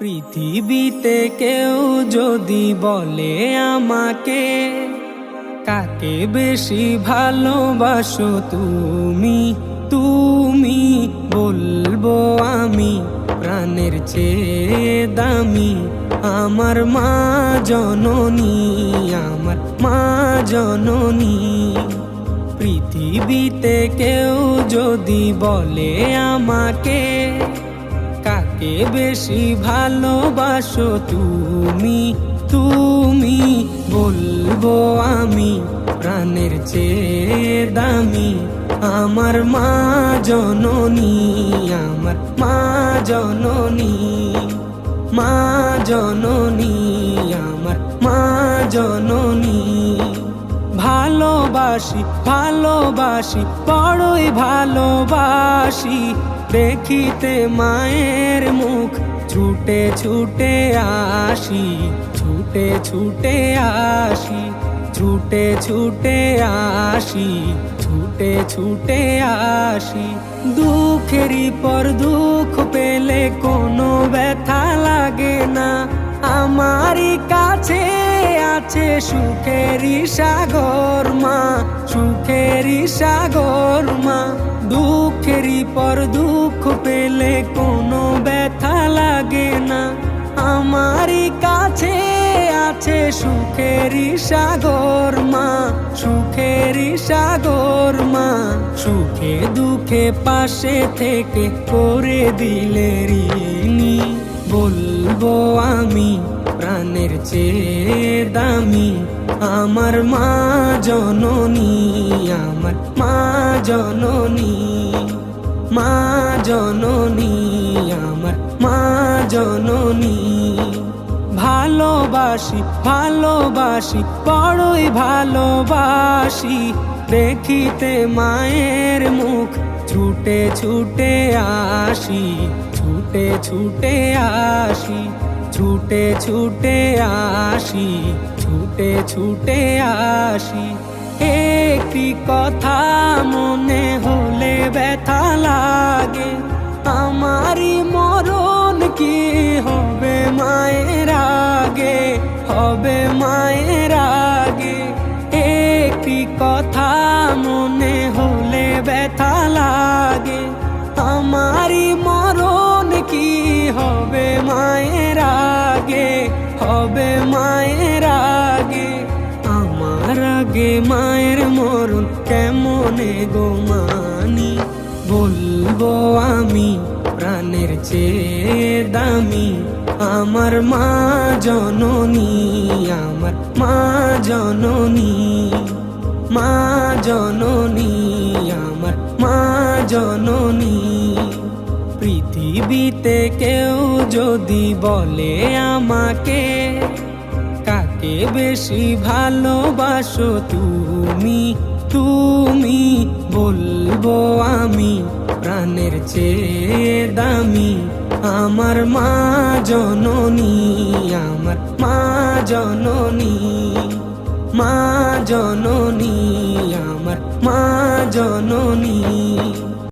পৃথিবীতে কেউ যদি বলে আমাকে, কাকে বেশি ভালোবাসো তুমি, তুমি বলবো আমি প্রাণের চেয়ে দামি আমার মা জননী, আমার মা জননী। পৃথিবীতে কেউ যদি বলে আমাকে, কাকে বেশি ভালোবাসো তুমি, তুমি বলবো আমি প্রাণের চেয়ে দামি আমার মা জননী, আমার মা জননী, মা জননী, আমার মা জননী। ভালোবাসি ভালোবাসি বড়ই ভালোবাসি, দেখিতে মায়ের মুখ ছুটে ছুটে আসি, ছুটে ছুটে আসি, ছুটে ছুটে আসি, ছুটে ছুটে আসি। দুঃখেরই পর দুঃখ পেলে কোনো ব্যথা লাগে না, আমারই কাছে আছে সুখেরই সাগর মা, সুখেরই সাগর মা। দুঃখেরই পর দুঃখ পেলে কোনো ব্যথা লাগে না, আমারই কাছে আছে সুখেরই সাগর মা, সুখেরই সাগর মা। সুখে দুঃখে পাশে থেকে করে দিলে ঋণী, বলবো আমি প্রাণের চেয়ে দামি আমার মা জননী, আমার মা জননী, মা জননী, আমার মা জননী। ভালোবাসি ভালোবাসি বড়ই ভালোবাসি, দেখিতে মায়ের মুখ ছুটে ছুটে আসি, ছুটে ছুটে আসি, ছুটে ছুটে আসি, ছুটে ছুটে আসি। একটি কথা মনে হলে ব্যথা লাগে, আমারই মরণ কি হবে মায়ের আগে, হবে মায়ের আগে। একটি কথা মনে হলে ব্যথা লাগে, আমারই মরণ কি হবে মায়ের আগে, হবে মায়ের আগে। আমার আগে মায়ের মরণ কেমনে গো মানি, বলবো আমি প্রাণের চেয়ে দামি আমার মা জননী, আমার মা জননী, মা জননী, আমার মা জননী। পৃথিবীতে কেউ যদি বলে আমাকে, কাকে বেশি ভালোবাসো তুমি, তুমি বলবো আমি প্রাণের চেয়ে দামি আমার মা জননী, আমার মা জননী, মা জননী, আমার মা জননী।